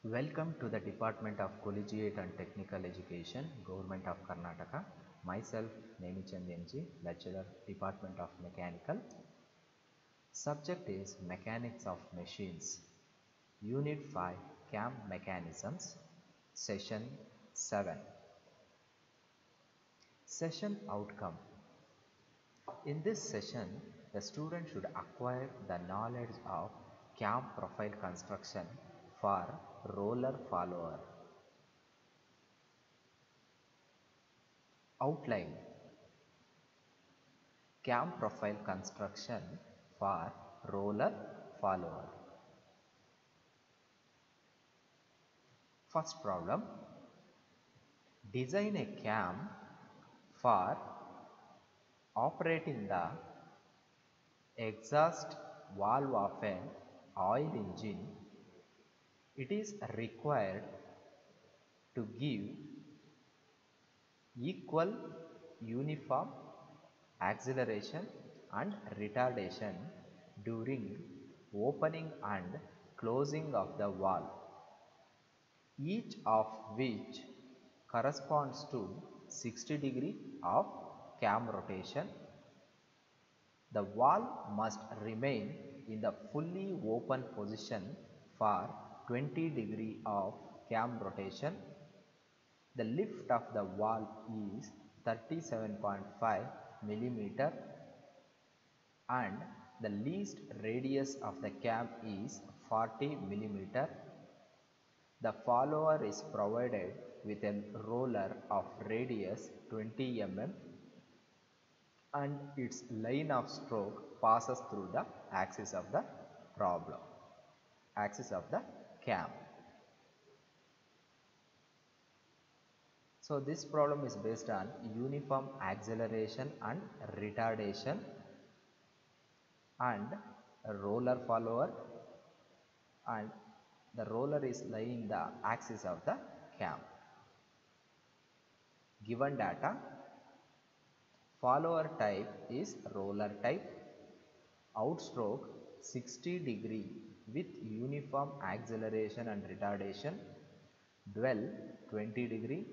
Welcome to the Department of Collegiate and Technical Education, Government of Karnataka. Myself, Nemichand NG, Lecturer, Department of Mechanical. Subject is Mechanics of Machines. Unit 5, CAM Mechanisms, Session 7. Session Outcome. In this session, the student should acquire the knowledge of cam profile construction for roller follower. Outline. Cam profile construction for roller follower. First problem. Design a cam for operating the exhaust valve of an oil engine. It is required to give equal uniform acceleration and retardation during opening and closing of the valve, each of which corresponds to 60 degree of cam rotation. The valve must remain in the fully open position for 20 degree of cam rotation. The lift of the valve is 37.5 millimeter and the least radius of the cam is 40 millimeter. The follower is provided with a roller of radius 20 mm and its line of stroke passes through the axis of the cam. So this problem is based on uniform acceleration and retardation and a roller follower, and the roller is lying the axis of the cam. Given data, follower type is roller type, outstroke 60 degree with uniform acceleration and retardation, dwell 20 degree,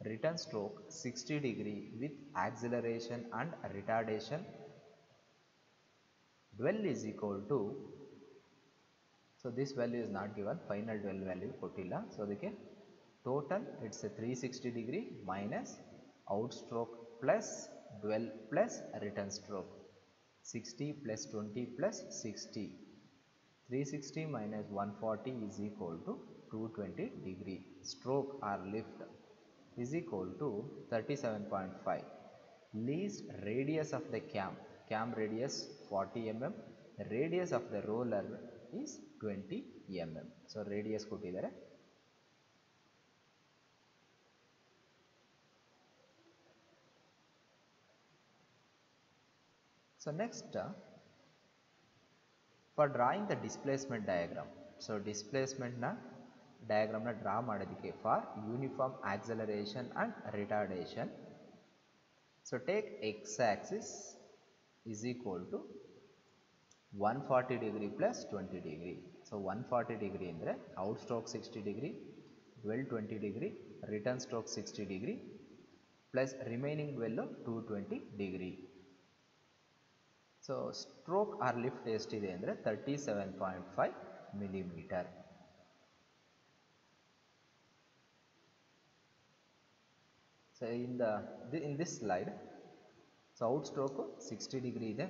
return stroke 60 degree with acceleration and retardation. Dwell is equal to, so this value is not given, final dwell value kottilla, so adike total it's a 360 degree minus outstroke plus dwell plus return stroke, 60 plus 20 plus 60, 360 minus 140 is equal to 220 degree. Stroke or lift is equal to 37.5. Least radius of the cam radius 40 mm, radius of the roller is 20 mm. So radius kottidare. So next, for drawing the displacement diagram. So displacement na diagram na draw madadike for uniform acceleration and retardation. So take x-axis is equal to 140 degree plus 20 degree. So 140 degree andre outstroke 60 degree, dwell 20 degree, return stroke 60 degree plus remaining dwell 220 degree. So stroke or lift ಎಷ್ಟಿದೆ ಅಂದರೆ 37.5 millimeter. So in this slide, so outstroke 60 degree ಇದೆ,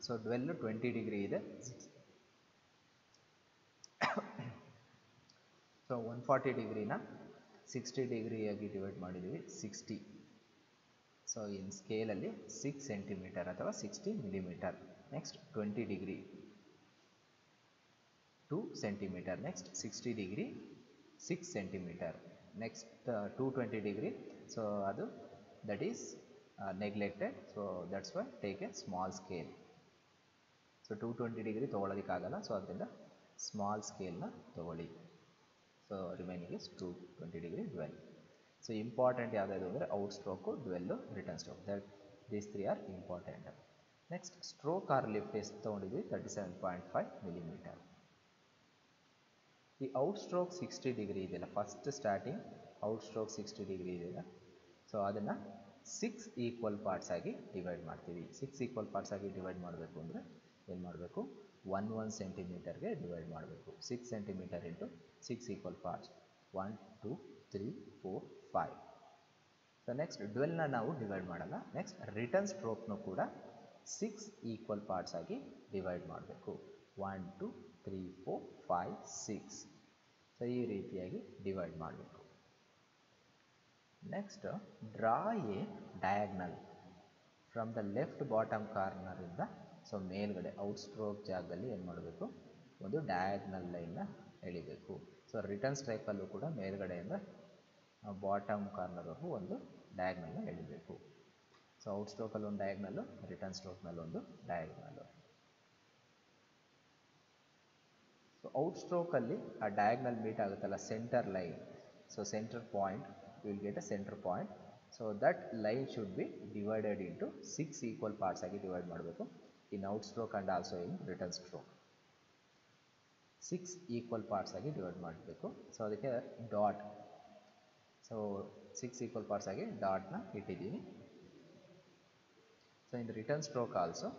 so dwell 20 degree ಇದೆ. So 140 degree na 60 degree ಆಗಿ divide ಮಾಡಿದೀವಿ 60. So in scale ಅಲ್ಲಿ 6 cm ಅಥವಾ 60 mm. Next 20 degree 2 cm. Next 60 degree 6 cm. Next 220 degree, so adu that is neglected, so that's why take a small scale. So 220 degree ತಗೊಳ್ಳೋದಕ್ಕಾಗಲ್ಲ, so ಅದರಿಂದ small scale ನ ತಗೊಳ್ಳಿ. So remaining is 220 degree dwell. So important ಯಾವ್ದು ಅಂದರೆ outstroke, dwell, return stroke, that these three are important. Next stroke or lift ಎಷ್ಟು ತಗೊಂಡಿದ್ವಿ 37.5 millimeter. ಈ out stroke 60 degree ಇದೆಯಲ್ಲ, first starting out stroke 60 degree ಇದೆಯಲ್ಲ, so ಅದನ್ನು 6 equal parts ಆಗಿ divide ಮಾಡ್ತೀವಿ. 6 equal parts ಆಗಿ ಡಿವೈಡ್ ಮಾಡಬೇಕು ಅಂದರೆ ಏನು ಮಾಡಬೇಕು, 1 ಸೆಂಟಿಮೀಟರ್ಗೆ ಡಿವೈಡ್ ಮಾಡಬೇಕು. 6 centimetre into 6 equal parts, 1 2 3 4 5. So next 12ನ ನಾವು ಡಿವೈಡ್ ಮಾಡಲ್ಲ. ನೆಕ್ಸ್ಟ್ ರಿಟರ್ನ್ ಸ್ಟ್ರೋಕ್ನು ಕೂಡ 6 ಈಕ್ವಲ್ ಪಾರ್ಟ್ಸ್ ಆಗಿ ಡಿವೈಡ್ ಮಾಡಬೇಕು. 1 2 3 4 5 6. ಸೊ ಈ ರೀತಿಯಾಗಿ ಡಿವೈಡ್ ಮಾಡಬೇಕು. Next draw a diagonal from the left bottom ಕಾರ್ನರಿಂದ, ಸೊ ಮೇಲ್ಗಡೆ ಔಟ್ ಸ್ಟ್ರೋಕ್ ಜಾಗದಲ್ಲಿ ಏನು ಮಾಡಬೇಕು, ಒಂದು ಡಯಾಗ್ನಲ್ ಲೈನ್ನ ಎಳಿಬೇಕು. ಸೊ ರಿಟರ್ನ್ ಸ್ಟ್ರೈಕಲ್ಲೂ ಕೂಡ ಮೇಲ್ಗಡೆಯಿಂದ ಬಾಟಮ್ ಕಾರ್ನರ್ವರೆಗೂ ಒಂದು ಡಯಾಗ್ನಲ್ನ ಎಳಿಬೇಕು. ಸೊ ಔಟ್ ಸ್ಟ್ರೋಕಲ್ಲಿ ಒಂದು ಡಯಾಗ್ನಲ್ಲು, ರಿಟರ್ನ್ ಸ್ಟ್ರೋಕ್ನಲ್ಲಿ ಒಂದು ಡಯಾಗ್ನಲ್ಲು. ಸೊ ಔಟ್ ಸ್ಟ್ರೋಕಲ್ಲಿ ಆ ಡಯಾಗ್ನಲ್ ಮೀಟ್ ಆಗುತ್ತಲ್ಲ, centre line, so centre point, you will get a center point. So that line should be divided into 6 equal parts ಆಗಿ divide ಮಾಡಬೇಕು, in out stroke and also in return stroke. 6 equal parts ಆಗಿ divide ಮಾಡಬೇಕು. So ಅದಕ್ಕೆ dot, so 6 equal parts ಆಗಿ ಡಾಟ್ನ ಇಟ್ಟಿದ್ದೀನಿ. So in return stroke also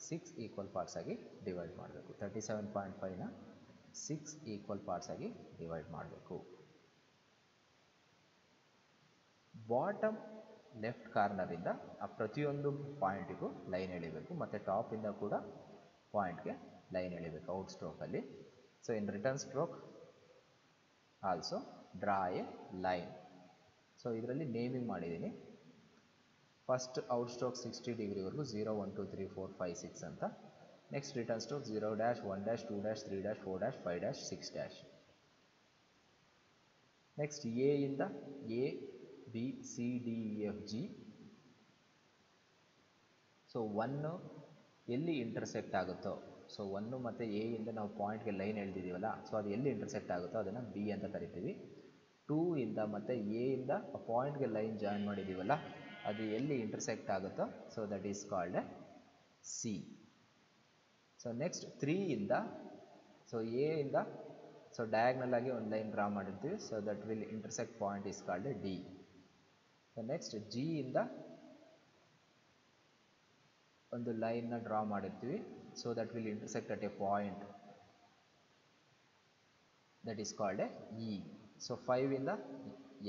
6 equal parts ಆಗಿ divide ಮಾಡಬೇಕು. 37.5ನ 6 ಈಕ್ವಲ್ ಪಾರ್ಟ್ಸ್ ಆಗಿ ಡಿವೈಡ್ ಮಾಡಬೇಕು. ಬಾಟಮ್ ಲೆಫ್ಟ್ ಕಾರ್ನರಿಂದ ಆ ಪ್ರತಿಯೊಂದು ಪಾಯಿಂಟಿಗೂ ಲೈನ್ ಎಳಿಬೇಕು, ಮತ್ತು ಟಾಪಿಂದ ಕೂಡ ಪಾಯಿಂಟ್ಗೆ ಲೈನ್ ಎಳಿಬೇಕು ಔಟ್ ಸ್ಟ್ರೋಕಲ್ಲಿ. So in return stroke also draw a line. So ಇದರಲ್ಲಿ ನೇಮಿಂಗ್ ಮಾಡಿದ್ದೀನಿ. ಫಸ್ಟ್ ಔಟ್ ಸ್ಟ್ರೋಕ್ 60 ಡಿಗ್ರಿವರೆಗೂ 0 1 2 3 4 5 6 ಅಂತ. Next return stroke 0 dash 1 dash 2 dash 3 dash 4 dash 5 dash 6 dash. Next A ಇಂದ A B C D E F G. So 1 ಎಲ್ಲಿ intersect ಆಗುತ್ತೋ, so 1 ಮತ್ತು A ಇಂದ ನಾವು ಪಾಯಿಂಟ್ಗೆ line ಎಳೆದಿದ್ದೀವಲ್ಲ, so ಅದು ಎಲ್ಲಿ ಇಂಟರ್ಸೆಕ್ಟ್ ಆಗುತ್ತೋ ಅದನ್ನು ಬಿ ಅಂತ ಕರಿತೀವಿ. 2 ಇಂದ ಮತ್ತು ಎ ಇಂದ ಆ ಪಾಯಿಂಟ್ಗೆ ಲೈನ್ ಜಾಯಿನ್ ಮಾಡಿದ್ದೀವಲ್ಲ, ಅದು ಎಲ್ಲಿ ಇಂಟರ್ಸೆಕ್ಟ್ ಆಗುತ್ತೋ, so that is called a C. So next 3 ಇಂದ, ಸೊ ಎ ಇಂದ ಸೊ ಡಯಾಗ್ನಲ್ ಆಗಿ ಒಂದು ಲೈನ್ ಡ್ರಾ ಮಾಡಿರ್ತೀವಿ, so that will intersect point is called a D. So next G ಇಂದ ಒಂದು ಲೈನ್ನ ಡ್ರಾ ಮಾಡಿರ್ತೀವಿ, so that will intersect at a point that is called a E. So 5 ಇಂದ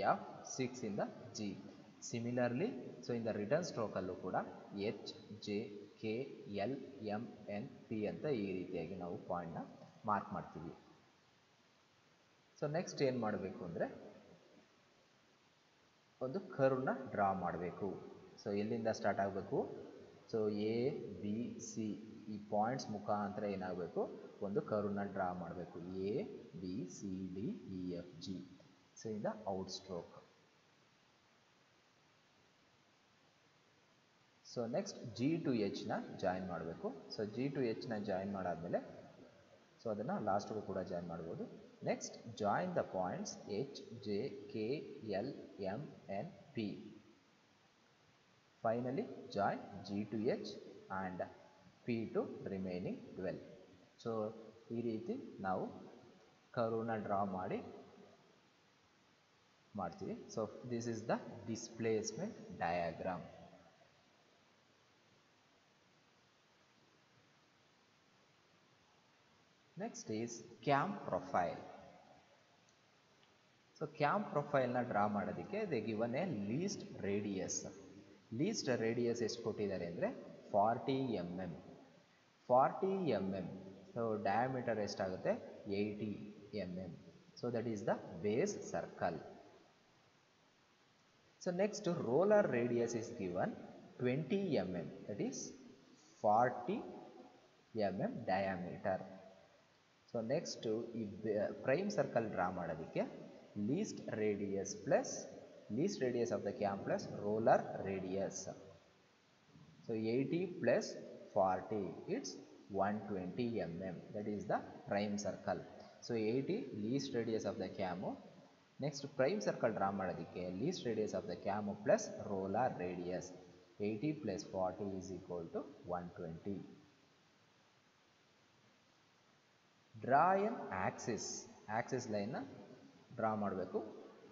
F, 6 ಇಂದ G. Similarly, so in the return ಸ್ಟ್ರೋಕಲ್ಲೂ ಕೂಡ H J K L M N P ಅಂತ ಈ ರೀತಿಯಾಗಿ ನಾವು ಪಾಯಿಂಟ್ನ ಮಾರ್ಕ್ ಮಾಡ್ತೀವಿ. ಸೊ ನೆಕ್ಸ್ಟ್ ಏನು ಮಾಡಬೇಕು ಅಂದರೆ ಒಂದು ಕರ್ವ್ನ ಡ್ರಾ ಮಾಡಬೇಕು. ಸೊ ಎಲ್ಲಿಂದ ಸ್ಟಾರ್ಟ್ ಆಗಬೇಕು, ಸೊ ಎ ಬಿ ಸಿ ಈ ಪಾಯಿಂಟ್ಸ್ ಮುಖಾಂತರ ಏನಾಗಬೇಕು, ಒಂದು ಕರ್ವ್ನ ಡ್ರಾ ಮಾಡಬೇಕು. A B C D E F G. So ಇಂದ out stroke. So next G to ಎಚ್ನ ಜಾಯಿನ್ ಮಾಡಬೇಕು. ಸೊ ಜಿ ಟು ಎಚ್ನ ಜಾಯಿನ್ ಮಾಡಾದಮೇಲೆ, ಸೊ ಅದನ್ನು ಲಾಸ್ಟ್ಗೂ ಕೂಡ ಜಾಯಿನ್ ಮಾಡ್ಬೋದು. Next join the points H J K L M N P. Finally join G to H and P to remaining 12. ಸೊ ಈ ರೀತಿ ನಾವು ಕರ್ವ್ನ ಡ್ರಾ ಮಾಡ್ತೀವಿ. So this is the displacement diagram. Next is cam profile. So cam ಪ್ರೊಫೈಲ್ನ draw ಮಾಡೋದಕ್ಕೆ they given a least radius. Least radius ಎಷ್ಟು ಕೊಟ್ಟಿದ್ದಾರೆ ಅಂದರೆ 40 mm. 40 mm. ಸೊ ಡಯಾಮೀಟರ್ ಎಷ್ಟಾಗುತ್ತೆ, 80 mm. So that is the base circle. So next roller radius is given 20 mm. That is 40 mm diameter. So next ಈ prime circle draw ಮಾಡೋದಕ್ಕೆ least radius of the cam plus roller radius. So 80 plus 40 it's 120 mm. That is the prime circle. So 80 least radius of the cam. Next prime circle draw ಮಾಡೋದಕ್ಕೆ least radius of the cam plus roller radius. 80 plus 40 is equal to 120. Draw an axis axis ಲೈನ್ನ draw ಮಾಡಬೇಕು.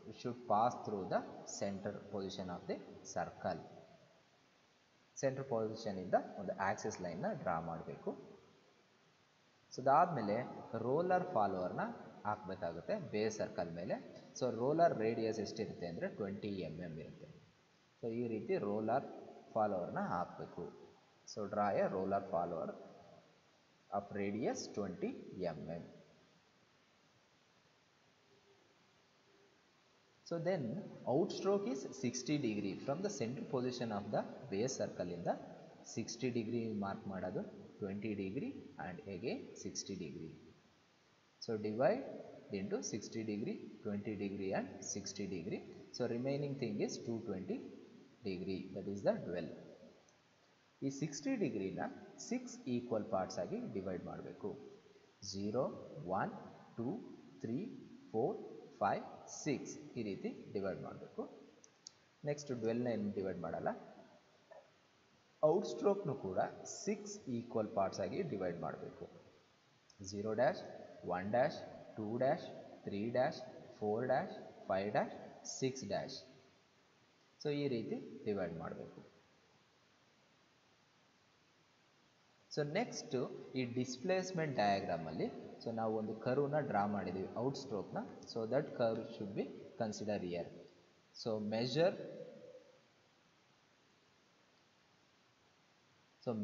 It should pass through the centre position of the circle. Centre ಪೊಸಿಷನಿಂದ ಒಂದು axis ಲೈನ್ನ draw ಮಾಡಬೇಕು. So ಅದಾದಮೇಲೆ roller ಫಾಲೋವರ್ನ ಹಾಕಬೇಕಾಗುತ್ತೆ base circle ಮೇಲೆ. So roller radius ಎಷ್ಟಿರುತ್ತೆ ಅಂದರೆ 20 mm ಇರುತ್ತೆ. ಸೊ ಈ ರೀತಿ ರೋಲರ್ ಫಾಲೋವರ್ನ ಹಾಕಬೇಕು. So draw a roller follower of radius 20 mm. So then outstroke is 60 degree from the center position of the base circle in the 60 degree mark ಮಾಡೋದು 20 degree and again 60 degree. So divide into 60 degree, 20 degree and 60 degree. So remaining thing is 220 degree, that is the 12. ಈ 60 ಡಿಗ್ರಿನ 6 equal parts ಆಗಿ divide ಮಾಡಬೇಕು. 0, 1, 2, 3, 4, 5, 6 ಈ ರೀತಿ divide ಮಾಡಬೇಕು. Next 12ನ ಏನು divide ಮಾಡಲ್ಲ. ಔಟ್ ಸ್ಟ್ರೋಕ್ನು ಕೂಡ 6 ಈಕ್ವಲ್ ಪಾರ್ಟ್ಸ್ ಆಗಿ ಡಿವೈಡ್ ಮಾಡಬೇಕು. 0 dash, 1 dash, 2 dash, 3 dash, 4 dash, 5 dash, 6 dash. So ಈ ರೀತಿ ಡಿವೈಡ್ ಮಾಡಬೇಕು. ಸೊ ನೆಕ್ಸ್ಟ್ ಈ ಡಿಸ್ಪ್ಲೇಸ್ಮೆಂಟ್ ಡಯಾಗ್ರಾಮಲ್ಲಿ ಸೊ ನಾವು ಒಂದು ಕರ್ವ್ನ ಡ್ರಾ ಮಾಡಿದ್ದೀವಿ ಔಟ್ ಸ್ಟ್ರೋಕ್ನ. So that curve should be consider here. So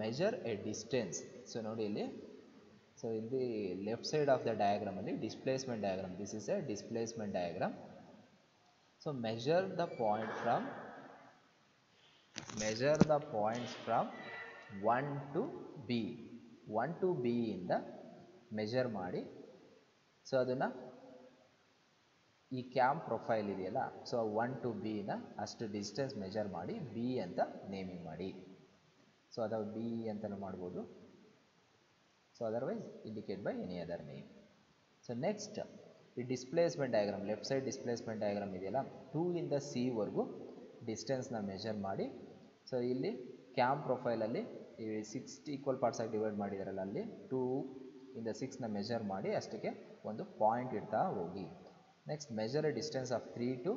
measure a distance. So ನೋಡಿ ಇಲ್ಲಿ, ಸೊ ಇಲ್ಲಿ ಲೆಫ್ಟ್ ಸೈಡ್ ಆಫ್ ದ ಡಯಾಗ್ರಾಮಲ್ಲಿ displacement diagram, this is a displacement diagram. So measure the points from 1 to B. 1 to B ಇಂದ measure ಮಾಡಿ. So ಅದನ್ನು ಈ cam profile ಇದೆಯಲ್ಲ, so 1 to B ನ ಅಷ್ಟು ಡಿಸ್ಟೆನ್ಸ್ ಮೆಜರ್ ಮಾಡಿ B ಅಂತ ನೇಮಿಂಗ್ ಮಾಡಿ. ಸೊ ಅದು B ಅಂತಲೂ ಮಾಡ್ಬೋದು. So otherwise indicate by any other name. So next ಈ displacement diagram, left side displacement diagram ಇದೆಯಲ್ಲ, 2 ಇಂದ C ವರೆಗೂ ಡಿಸ್ಟೆನ್ಸ್ನ ಮೆಜರ್ ಮಾಡಿ. ಸೊ ಇಲ್ಲಿ ಕ್ಯಾಮ್ ಪ್ರೊಫೈಲಲ್ಲಿ ಈ 6 ಈಕ್ವಲ್ ಪಾರ್ಟ್ಸ್ ಆಗಿ ಡಿವೈಡ್ ಮಾಡಿದಾರಲ್ಲ, ಅಲ್ಲಿ 2 ಇಂದ 6ನ ಮೆಜರ್ ಮಾಡಿ ಅಷ್ಟಕ್ಕೆ ಒಂದು ಪಾಯಿಂಟ್ ಇಡ್ತಾ ಹೋಗಿ. Next measure a distance of 3 to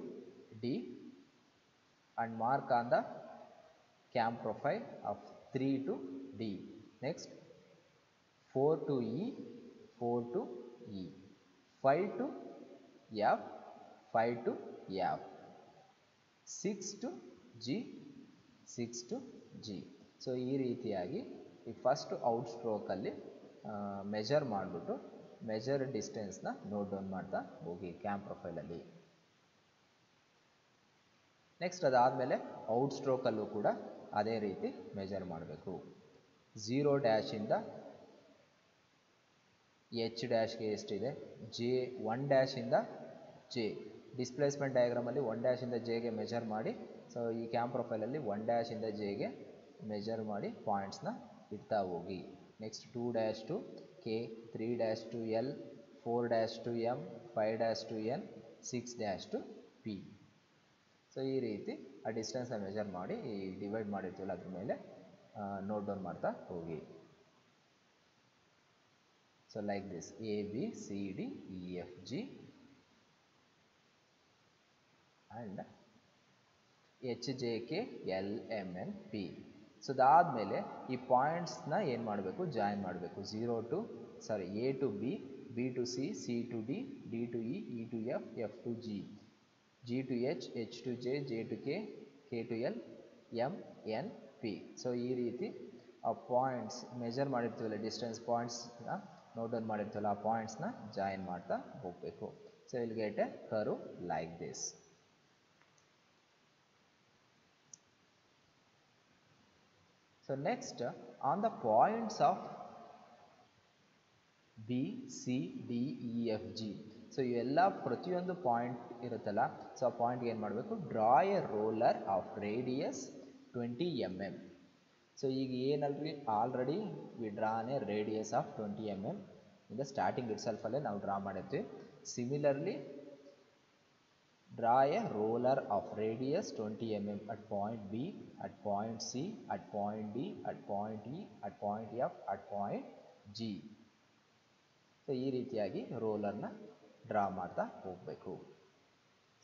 D and mark on the cam profile of 3 to D. Next 4 to E, 4 to E, 5 to F, 5 to F, 6 to G, 6 to G. So ಈ ರೀತಿಯಾಗಿ ಈ first out ಸ್ಟ್ರೋಕಲ್ಲಿ measure ಮಾಡಿಬಿಟ್ಟು measure ಡಿಸ್ಟೆನ್ಸ್ನ note down ಮಾಡ್ತಾ ಹೋಗಿ cam ಪ್ರೊಫೈಲಲ್ಲಿ. Next ಅದಾದಮೇಲೆ out ಸ್ಟ್ರೋಕಲ್ಲೂ ಕೂಡ ಅದೇ ರೀತಿ ಮೆಜರ್ ಮಾಡಬೇಕು. 0 ಡ್ಯಾಶಿಂದ H ಡ್ಯಾಶ್ಗೆ ಎಷ್ಟಿದೆ, J 1 ಡ್ಯಾಶಿಂದ J. ಡಿಸ್ಪ್ಲೇಸ್ಮೆಂಟ್ ಡಯಾಗ್ರಾಮಲ್ಲಿ 1 ಡ್ಯಾಶಿಂದ Jಗೆ ಮೆಜರ್ ಮಾಡಿ. ಸೊ ಈ ಕ್ಯಾಮ್ ಪ್ರೊಫೈಲಲ್ಲಿ 1 ಡ್ಯಾಶಿಂದ Jಗೆ ಮೆಜರ್ ಮಾಡಿ ಪಾಯಿಂಟ್ಸ್ನ ಇಡ್ತಾ ಹೋಗಿ. Next 2 dash to K, 3 dash to L, 4 dash to M, 5 dash to N, 6 dash to P. So ಈ ರೀತಿ ಆ ಡಿಸ್ಟೆನ್ಸ್ನ ಮೆಜರ್ ಮಾಡಿ ಈ ಡಿವೈಡ್ ಮಾಡಿರ್ತೀವಲ್ಲ ಅದ್ರ ಮೇಲೆ ನೋಟ್ ಡೌನ್ ಮಾಡ್ತಾ ಹೋಗಿ. So like this A, B, C, D, E, F, G and H, J, K, L, M, N, P. So ಅದಾದಮೇಲೆ ಈ ಪಾಯಿಂಟ್ಸ್ನ ಏನು ಮಾಡಬೇಕು, ಜಾಯಿನ್ ಮಾಡಬೇಕು. A to B, B to C, C to D, D to E, E to F, F to G, G to H, H to J, J to K, K to L, M, N, P. So ಈ ರೀತಿ ಆ points measure ಮಾಡಿರ್ತೀವಲ್ಲ, distance ಪಾಯಿಂಟ್ಸ್ನ note down ಮಾಡಿರ್ತೀವಲ್ಲ, ಆ ಪಾಯಿಂಟ್ಸ್ನ join ಮಾಡ್ತಾ ಹೋಗಬೇಕು. So will get A curve like this. So next on the points of B, C, D, E, F, G. So ಇವೆಲ್ಲ ಪ್ರತಿಯೊಂದು ಪಾಯಿಂಟ್ ಇರುತ್ತಲ್ಲ, ಸೊ ಆ ಪಾಯಿಂಟ್ಗೆ ಏನು ಮಾಡಬೇಕು, draw a roller of radius 20 mm. So ಈಗ ಏನಲ್ರಿ, already we drawn a radius of 20 mm in the starting it ಸೆಲ್ಫಲ್ಲೇ ನಾವು ಡ್ರಾ ಮಾಡಿರ್ತೀವಿ. Similarly draw a roller of radius 20 mm at point B, at point C, at point D, at point E, at point F, at point G. So ಈ ರೀತಿಯಾಗಿ ರೋಲರ್ನ draw ಮಾಡ್ತಾ ಹೋಗಬೇಕು.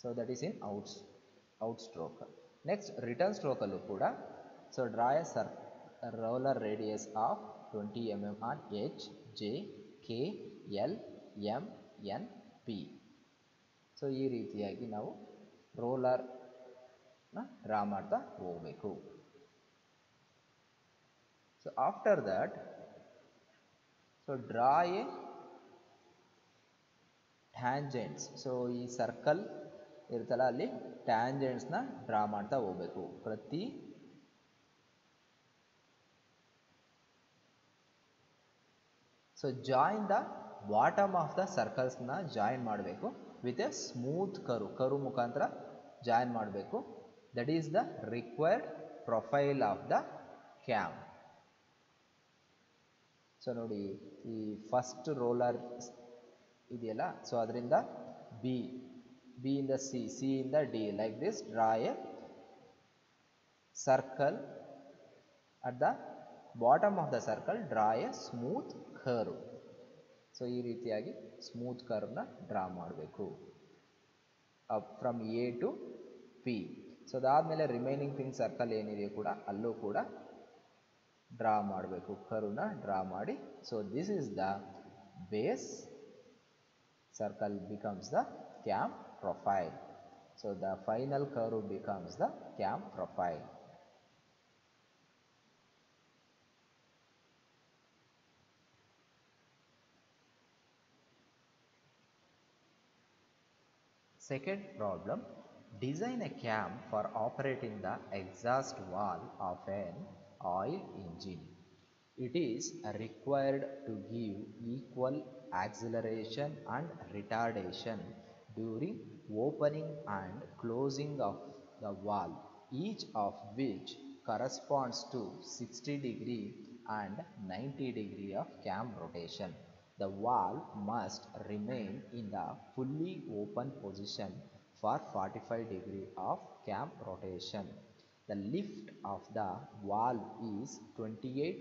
So that is in out stroke. Next return ಸ್ಟ್ರೋಕಲ್ಲೂ ಕೂಡ so draw a roller radius of 20 mm on H, J, K, L, M, N, P. So ಈ ರೀತಿಯಾಗಿ ನಾವು ರೋಲರ್ನ ಡ್ರಾ ಮಾಡ್ತಾ ಹೋಗಬೇಕು. So after that so draw a tangents. So ಈ circle ಇರ್ತಲ್ಲ ಅಲ್ಲಿ ಟ್ಯಾಂಜೆಂಟ್ಸ್ನ ಡ್ರಾ ಮಾಡ್ತಾ ಹೋಗಬೇಕು. So join the bottom of the ಸರ್ಕಲ್ಸ್ನ ಜಾಯಿನ್ ಮಾಡಬೇಕು ವಿತ್ ಎ ಸ್ಮೂತ್ ಕರು ಮುಖಾಂತರ ಜಾಯಿನ್ ಮಾಡಬೇಕು. That is the required profile of the cam. So ನೋಡಿ ಈ ಫಸ್ಟ್ ರೋಲರ್ ಇದೆಯಲ್ಲ, ಸೊ ಅದರಿಂದ ಬಿ ಇಂದ ಸಿ ಇಂದ D like this draw a circle. At the bottom of the circle draw a smooth curve. So ಈ ರೀತಿಯಾಗಿ smooth ಕರ್ವ್ನ draw ಮಾಡಬೇಕು from A to P. So ಅದಾದಮೇಲೆ ರಿಮೈನಿಂಗ್ ಥಿಂಗ್ ಸರ್ಕಲ್ ಏನಿದೆ ಕೂಡ ಅಲ್ಲೂ ಕೂಡ ಡ್ರಾ ಮಾಡಬೇಕು, ಕರ್ವ್ನ ಡ್ರಾ ಮಾಡಿ. So this is the base. Circle becomes the cam profile. So the final curve becomes the cam profile. Second problem, design a cam for operating the exhaust valve of an oil engine. It is required to give equal acceleration and retardation during opening and closing of the valve, each of which corresponds to 60° and 90° of cam rotation. The valve must remain in the fully open position for 45° of cam rotation. The lift of the valve is 28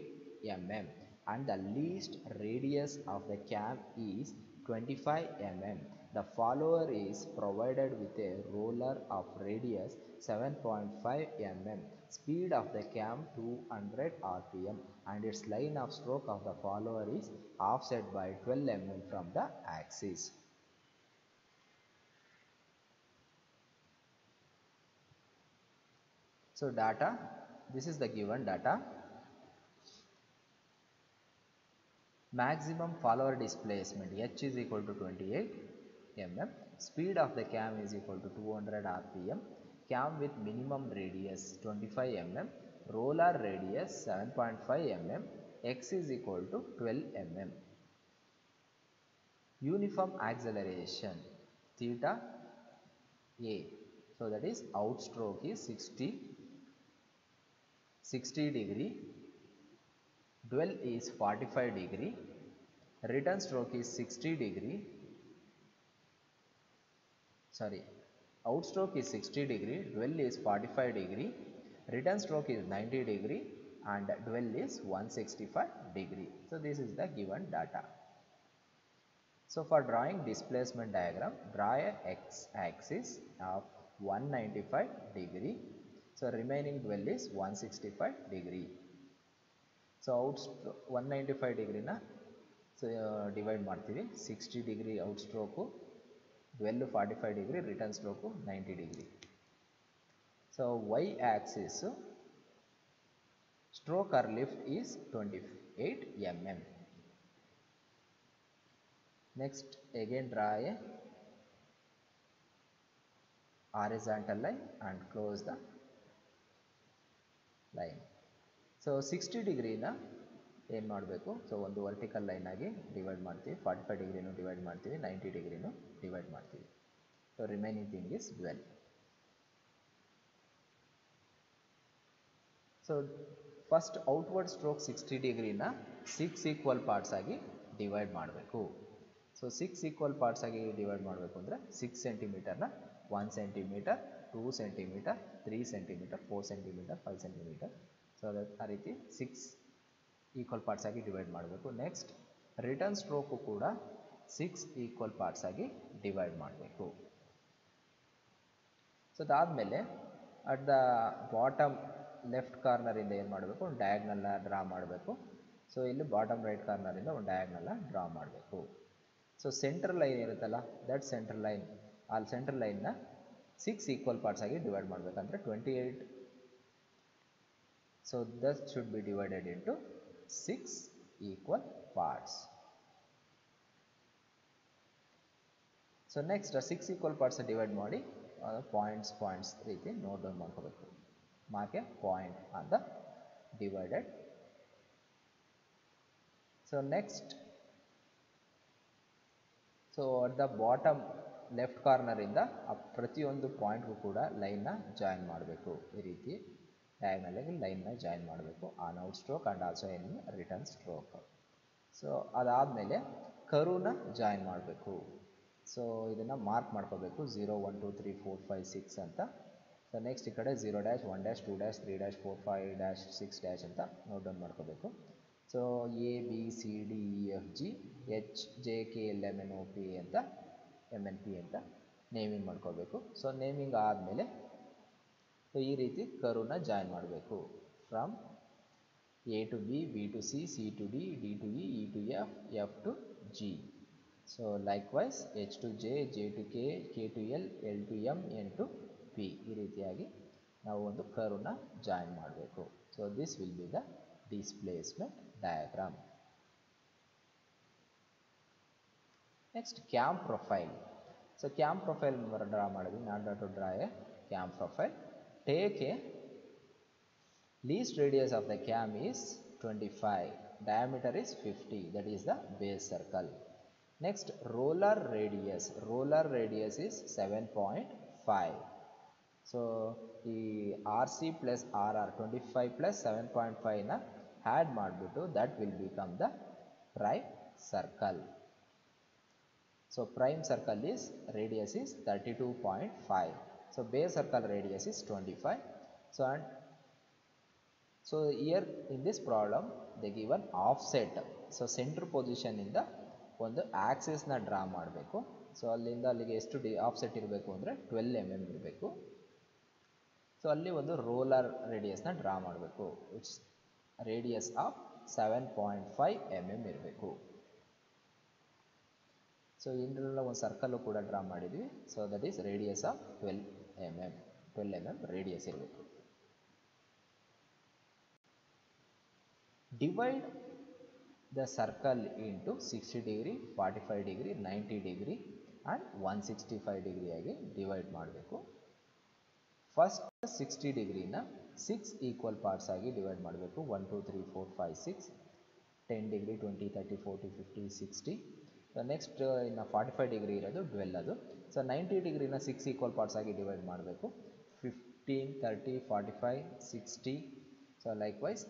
mm and the least radius of the cam is 25 mm. The follower is provided with a roller of radius 7.5 mm, speed of the cam 200 rpm, and its line of stroke of the follower is offset by 12 mm from the axis. So data, this is the given data. Maximum follower displacement H is equal to 28 mm, speed of the cam is equal to 200 rpm, cam with minimum radius 25 mm, roller radius 7.5 mm, x is equal to 12 mm. Uniform acceleration theta a, so that is outstroke is 60°, dwell is 45°, return stroke is 60°, outstroke is 60°, dwell is 45°, return stroke is 90° and dwell is 165°. So this is the given data. So for drawing displacement diagram, draw a x-axis of 195°. So remaining dwell is 165°. So 195° na divide ಮಾಡ್ತೀವಿ. 60° outstroke, dwell 45°, return stroke 90°. So y-axis stroke or lift is 28 mm. Next again draw a horizontal line and close the line. So 60° ನ ಏನು ಮಾಡಬೇಕು, so ಒಂದು vertical line ಆಗಿ divide ಮಾಡ್ತೀವಿ, 45°ನು divide ಮಾಡ್ತೀವಿ, 90°ನು divide ಮಾಡ್ತೀವಿ. So remaining thing is dwell. So first outward stroke 60° ನ 6 equal parts ಆಗಿ ಡಿವೈಡ್ ಮಾಡಬೇಕು. ಸೊ 6 ಈಕ್ವಲ್ ಪಾರ್ಟ್ಸ್ ಆಗಿ ಡಿವೈಡ್ ಮಾಡಬೇಕು ಅಂದರೆ 6 ಸೆಂಟಿಮೀಟರ್ನ 1 centimetre, 2 centimetre, 3 centimetre, 4 centimetre, 5 centimetre. So ಆ ರೀತಿ 6 ಈಕ್ವಲ್ ಪಾರ್ಟ್ಸ್ ಆಗಿ ಡಿವೈಡ್ ಮಾಡಬೇಕು. ನೆಕ್ಸ್ಟ್ ರಿಟರ್ನ್ ಸ್ಟ್ರೋಕು ಕೂಡ 6 ಈಕ್ವಲ್ ಪಾರ್ಟ್ಸ್ ಆಗಿ ಡಿವೈಡ್ ಮಾಡಬೇಕು. ಸೊ ಅದಾದಮೇಲೆ ಅಟ್ ದ ಬಾಟಮ್ ಲೆಫ್ಟ್ ಕಾರ್ನರಿಂದ ಏನು ಮಾಡಬೇಕು, ಒಂದು ಡಯಾಗ್ನಲ್ನ ಡ್ರಾ ಮಾಡಬೇಕು. ಸೊ ಇಲ್ಲಿ ಬಾಟಮ್ ರೈಟ್ ಕಾರ್ನರಿಂದ ಒಂದು ಡಯಾಗ್ನಲ್ನ ಡ್ರಾ ಮಾಡಬೇಕು. ಸೊ ಸೆಂಟ್ರಲ್ ಲೈನ್ ಇರುತ್ತಲ್ಲ, ದಟ್ ಸೆಂಟ್ರಲ್ ಲೈನ್, ಆ ಸೆಂಟ್ರಲ್ ಲೈನ್ನ 6 ಈಕ್ವಲ್ ಪಾರ್ಟ್ಸ್ ಆಗಿ ಡಿವೈಡ್ ಮಾಡಬೇಕಂದ್ರೆ 28. So that should be divided into 6 equal parts. So next 6 equal parts divide ಮಾಡಿ ಪಾಯಿಂಟ್ಸ್ ರೀತಿ ನೋಟ್ ಡೌನ್ ಮಾಡ್ಕೋಬೇಕು. Mark a point on the divided. So next, so at the bottom left ಕಾರ್ನರಿಂದ ಆ ಪ್ರತಿಯೊಂದು ಪಾಯಿಂಟ್ಗೂ ಕೂಡ ಲೈನ್ನ ಜಾಯಿನ್ ಮಾಡಬೇಕು. ಈ ರೀತಿ ಡಯಾಗ್ನಲಾಗಿ ಲೈನ್ನ ಜಾಯಿನ್ ಮಾಡಬೇಕು on out stroke and also in return stroke. So ಅದಾದಮೇಲೆ ಕರ್ವ್ನ ಜಾಯಿನ್ ಮಾಡಬೇಕು. ಸೊ ಇದನ್ನು ಮಾರ್ಕ್ ಮಾಡ್ಕೋಬೇಕು 0 1 2 3 4 5 6 ಅಂತ. ಸೊ ನೆಕ್ಸ್ಟ್ ಈ ಕಡೆ 0 dash 1 dash 2 dash 3 dash 4 5 dash 6 dash ಅಂತ ನೋಟ್ ಡೌನ್ ಮಾಡ್ಕೋಬೇಕು. So A B C D E F G H J K L M N O P ಅಂತ MNP ಅಂತ ನೇಮಿಂಗ್ ಮಾಡ್ಕೋಬೇಕು. ಸೊ ನೇಮಿಂಗ್ ಆದಮೇಲೆ ಸೊ ಈ ರೀತಿ ಕರ್ವ್ನ ಜಾಯಿನ್ ಮಾಡಬೇಕು. From A to B, B to C, C to D, D to E, E to F, F to G. So likewise H to J, J to K, K to L, L to M, N to P. ಈ ರೀತಿಯಾಗಿ ನಾವು ಒಂದು ಕರ್ವ್ನ join ಮಾಡಬೇಕು. So this will be the displacement diagram. Next cam profile. So cam profile draw ಮಾಡಿದ್ವಿ. Not to draw a cam profile. Take a least radius of the cam is 25, diameter is 50, that is the base circle. Next, roller radius is 7.5. So the RC plus RR 25 plus 7.5 na add ಮಾಡಿಬಿಟ್ಟು that will become the prime circle. So prime circle is radius is 32.5. So base circle radius is 25. So here in this problem they given offset. So center position ಇಂದ ಒಂದು Axis ನ draw ಮಾಡಬೇಕು. So ಅಲ್ಲಿಂದ ಅಲ್ಲಿಗೆ ಎಷ್ಟು offset ಇರಬೇಕು ಅಂದರೆ 12 mm ಇರಬೇಕು. ಸೊ ಅಲ್ಲಿ ಒಂದು ರೋಲರ್ ರೇಡಿಯಸ್ನ ಡ್ರಾ ಮಾಡಬೇಕು. ಇಟ್ಸ್ ರೇಡಿಯಸ್ ಆಫ್ 7.5 mm ಇರಬೇಕು. ಸೊ ಇದನ್ನೆಲ್ಲ ಒಂದು ಸರ್ಕಲ್ಲು ಕೂಡ ಡ್ರಾ ಮಾಡಿದ್ವಿ. So that is radius of 12 mm radius ಇರಬೇಕು. Divide the circle into 60 degree, 45 degree, 90 degree and 165 ಡಿಗ್ರಿಯಾಗಿ ಡಿವೈಡ್ ಮಾಡಬೇಕು. ಫಸ್ಟ್ 60 ಡಿಗ್ರಿನ 6 ಈಕ್ವಲ್ ಪಾರ್ಟ್ಸ್ ಆಗಿ ಡಿವೈಡ್ ಮಾಡಬೇಕು. 1 2 3 4 5 6. 10 ಡಿಗ್ರಿ, 20 30 40 50 60. ನೆಕ್ಸ್ಟ್ ಇನ್ನು 45 ಡಿಗ್ರಿ ಇರೋದು 12 ಅದು. ಸೊ 90 ಡಿಗ್ರಿನ 6 ಈಕ್ವಲ್ ಪಾರ್ಟ್ಸ್ ಆಗಿ ಡಿವೈಡ್ ಮಾಡಬೇಕು. 15 30 45 60. So likewise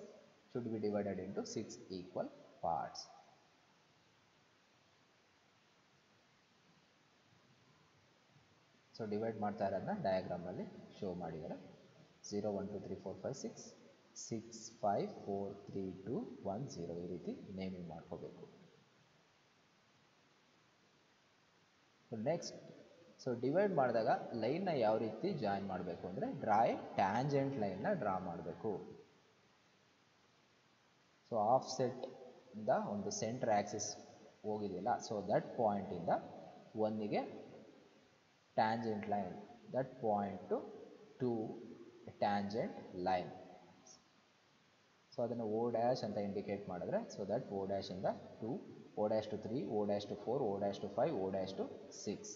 should be divided into 6 equal parts. So divide ಮಾಡ್ತಾ ಇರೋದನ್ನ ಡಯಾಗ್ರಾಮಲ್ಲಿ ಶೋ ಮಾಡಿದ್ದಾರೆ. 0 1 2 3 4 5 6 6 5 4 3 2 1 0 ಈ ರೀತಿ ನೇಮಿಂಗ್ ಮಾಡ್ಕೋಬೇಕು. ನೆಕ್ಸ್ಟ್, ಸೊ ಡಿವೈಡ್ ಮಾಡಿದಾಗ ಲೈನ್ನ ಯಾವ ರೀತಿ ಜಾಯಿನ್ ಮಾಡಬೇಕು ಅಂದರೆ ಡ್ರಾ ಎ ಟ್ಯಾಂಜೆಂಟ್ ಲೈನ್ನ ಡ್ರಾ ಮಾಡಬೇಕು. ಸೊ ಆಫ್ಸೆಟ್ಟಿಂದ ಒಂದು ಸೆಂಟರ್ ಆ್ಯಕ್ಸಿಸ್ ಹೋಗಿದೆಯಲ್ಲ, ಸೊ ದಟ್ ಪಾಯಿಂಟಿಂದ ಒಂದಿಗೆ tangent line, that point to tangent line. So ಅದನ್ನು ಓ ಡ್ಯಾಶ್ ಅಂತ ಇಂಡಿಕೇಟ್ ಮಾಡಿದ್ರೆ, ಸೊ ದಟ್ ಓ ಡ್ಯಾಶಿಂದ 2, O dash to 3, O dash to 4, O dash to 5, O dash to 6.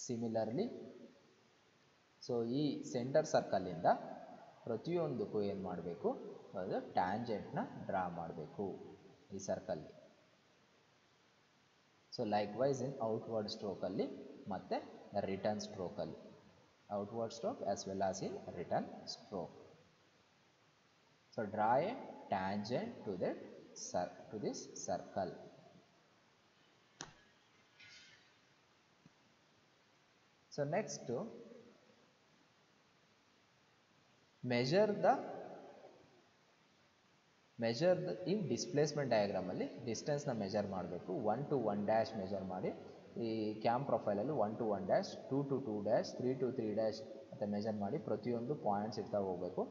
Similarly so ಈ centre ಸರ್ಕಲಿಂದ ಪ್ರತಿಯೊಂದಕ್ಕೂ ಏನು ಮಾಡಬೇಕು, ಅದು ಟ್ಯಾಂಜೆಂಟ್ನ ಡ್ರಾ ಮಾಡಬೇಕು ಈ ಸರ್ಕಲ್ಲಿ. ಸೊ ಲೈಕ್ವೈಸ್ ಇನ್ ಔಟ್ವರ್ಡ್ ಸ್ಟ್ರೋಕಲ್ಲಿ ಮತ್ತು ರಿಟರ್ನ್ ಸ್ಟ್ರೋಕಲ್ಲಿ, outward stroke as well as in return stroke. So draw a tangent to this circle. So next, measure the measure ಈ ಡಿಸ್ಪ್ಲೇಸ್ಮೆಂಟ್ ಡಯಾಗ್ರಾಮಲ್ಲಿ ಡಿಸ್ಟೆನ್ಸ್ನ ಮೆಜರ್ ಮಾಡಬೇಕು. 1 to 1 ಡ್ಯಾಶ್ ಮೆಜರ್ ಮಾಡಿ ಈ ಕ್ಯಾಮ್ ಪ್ರೊಫೈಲಲ್ಲಿ 1 to 1 dash 2 to 2 dash 3 to 3 dash ಅಂತ measure ಮಾಡಿ ಪ್ರತಿಯೊಂದು ಪಾಯಿಂಟ್ಸ್ ಇರ್ತಾ ಹೋಗಬೇಕು.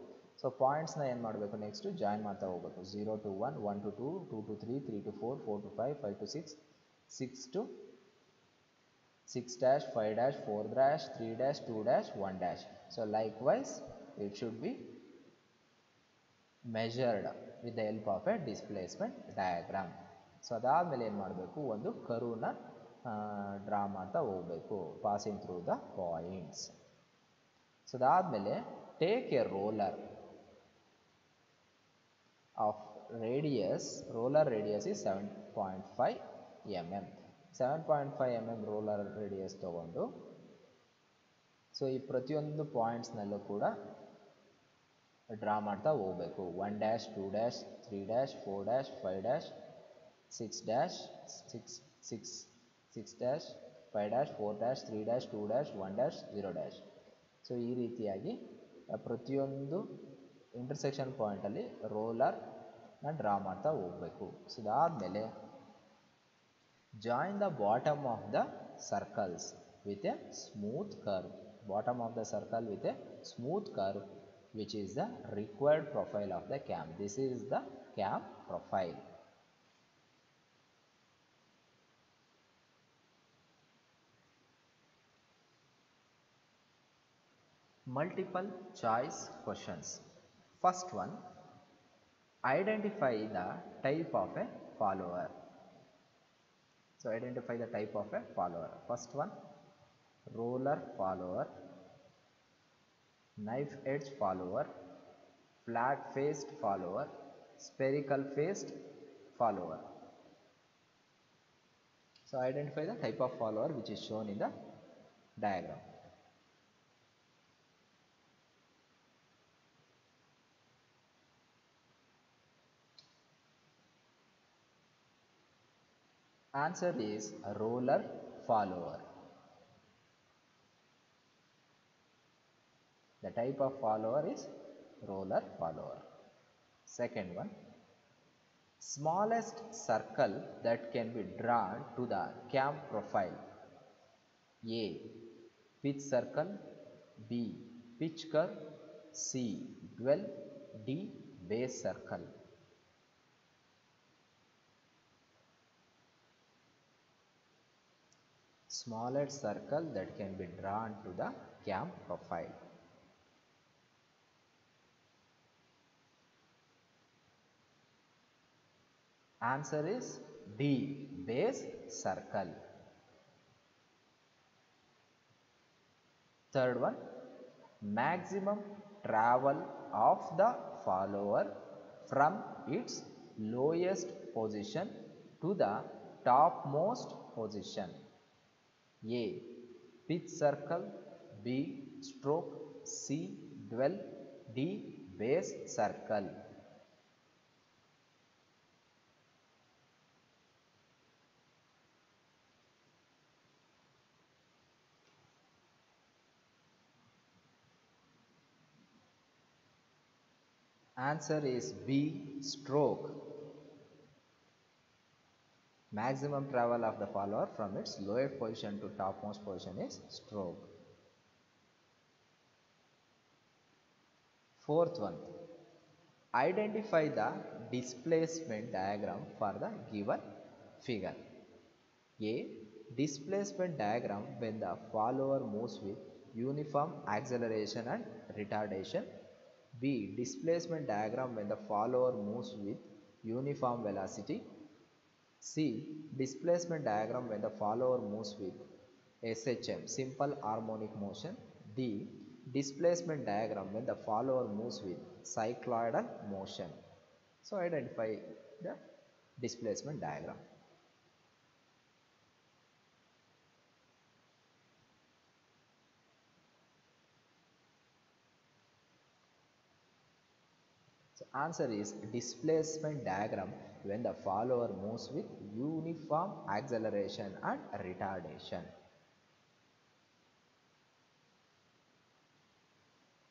ಸೊ ಪಾಯಿಂಟ್ಸ್ನ ಏನು ಮಾಡಬೇಕು, ನೆಕ್ಸ್ಟು ಜಾಯಿನ್ ಮಾಡ್ತಾ ಹೋಗಬೇಕು. 0 to 1, 1 to 2, 2 to 3, 3 to 4, 4 to 5, 5 to 6, 6 to 6 dash, 5 dash, 4 dash, 3 dash, 2 dash, 1 dash. So likewise it should be measured with the help of a displacement diagram. So ಅದಾದಮೇಲೆ ಏನು ಮಾಡಬೇಕು, ಒಂದು ಕರ್ವ್ನ ಡ್ರಾ ಮಾಡ್ತಾ ಹೋಗಬೇಕು passing through the points. So ಅದಾದಮೇಲೆ take a roller of roller radius is 7.5 mm. 7.5 mm roller radius ತೊಗೊಂಡು so ಈ ಪ್ರತಿಯೊಂದು ಪಾಯಿಂಟ್ಸ್ನಲ್ಲೂ ಕೂಡ ಡ್ರಾ ಮಾಡ್ತಾ ಹೋಗಬೇಕು. 1 dash, 2 dash, 3 dash, 4 dash, 5 dash, 6 dash, 6 dash, 5 dash, 4 dash, 3 dash, 2 dash, 1 dash, 0 dash. So ಈ ರೀತಿಯಾಗಿ ಪ್ರತಿಯೊಂದು ಇಂಟರ್ಸೆಕ್ಷನ್ ಪಾಯಿಂಟಲ್ಲಿ ರೋಲರ್ನ ಡ್ರಾ ಮಾಡ್ತಾ ಹೋಗಬೇಕು. ಸೊ ಅದಾದಮೇಲೆ join the bottom of the circles with a smooth curve. Bottom of the circle with a smooth curve, which is the required profile of the cam. This is the cam profile. Multiple choice questions. First one, identify the type of a follower. So identify the type of a follower. First one, roller follower, knife edge follower, flat faced follower, spherical faced follower. So identify the type of follower which is shown in the diagram. Answer is a roller follower. The type of follower is roller follower. Second one, smallest circle that can be drawn to the cam profile. A, pitch circle. B, pitch curve. C, dwell. D, base circle. Smallest circle that can be drawn to the cam profile. Answer is D, base circle. Third one, maximum travel of the follower from its lowest position to the topmost position. A, pitch circle. B, stroke. C, dwell. D, base circle. Answer is B, stroke. Maximum travel of the follower from its lowest position to topmost position is stroke. Fourth one, identify the displacement diagram for the given figure. A, displacement diagram when the follower moves with uniform acceleration and retardation. B, displacement diagram when the follower moves with uniform velocity. C, displacement diagram when the follower moves with SHM, simple harmonic motion. D, displacement diagram when the follower moves with cycloidal motion. So identify the displacement diagram. So answer is displacement diagram when the follower moves with uniform acceleration and retardation.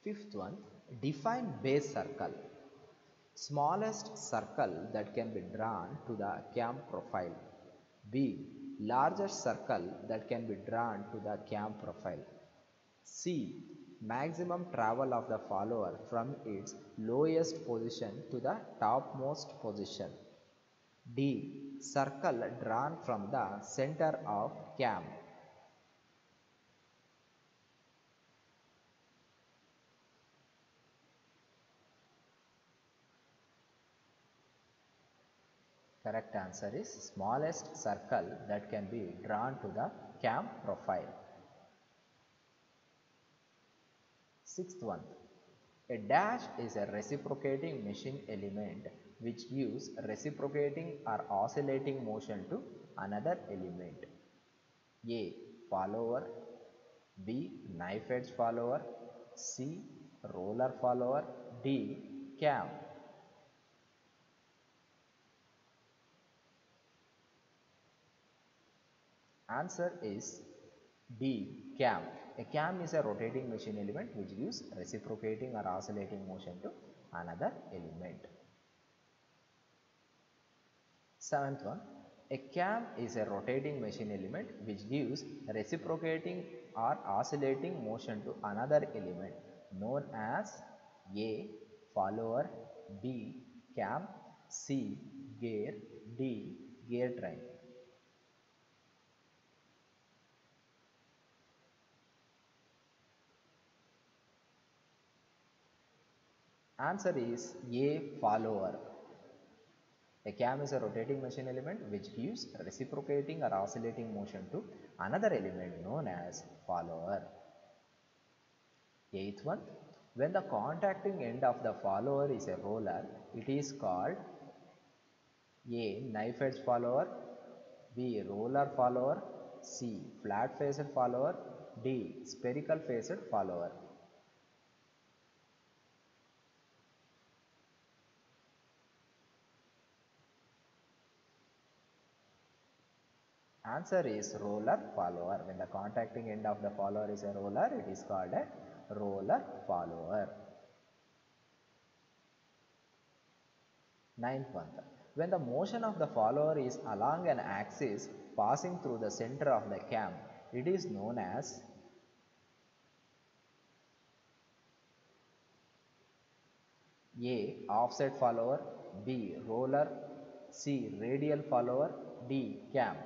Fifth one, define base circle. Smallest circle that can be drawn to the cam profile. B. Largest circle that can be drawn to the cam profile. C. Maximum travel of the follower from its lowest position to the topmost position. D. Circle drawn from the center of cam. Correct answer is smallest circle that can be drawn to the cam profile. Sixth one. A dash is a reciprocating machine element which gives reciprocating or oscillating motion to another element. A. Follower. B. Knife edge follower. C. Roller follower. D. Cam. Answer is D. Cam. A cam is a rotating machine element which gives reciprocating or oscillating motion to another element. Seventh one. A cam is a rotating machine element which gives reciprocating or oscillating motion to another element known as A. Follower. B. Cam. C. Gear. D. Gear train. Answer is A. Follower. A cam is a rotating machine element which gives reciprocating or oscillating motion to another element known as follower. Eighth one. When the contacting end of the follower is a roller, it is called A. Knife edge follower. B. Roller follower. C. Flat faced follower. D. Spherical faced follower. Answer is roller follower. When the contacting end of the follower is a roller, it is called a roller follower. Ninth one. When the motion of the follower is along an axis passing through the center of the cam, it is known as A. Offset follower. B. Roller. C. Radial follower. D. Cam.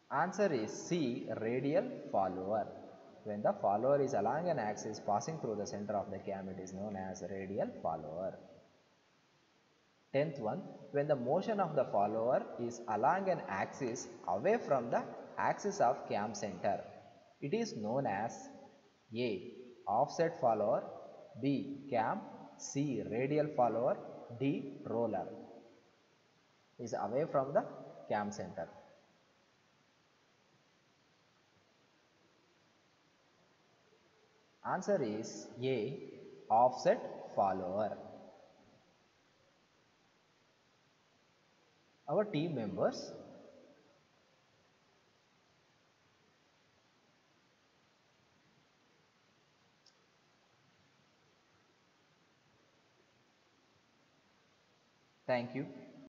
Answer is C. Radial follower. When the follower is along an axis passing through the center of the cam, it is known as radial follower. 10th one. When the motion of the follower is along an axis away from the axis of cam center, it is known as A. Offset follower. B. Cam. C. Radial follower. D. Roller. Is away from the cam center. Answer is A. Offset follower. Our team members thank you.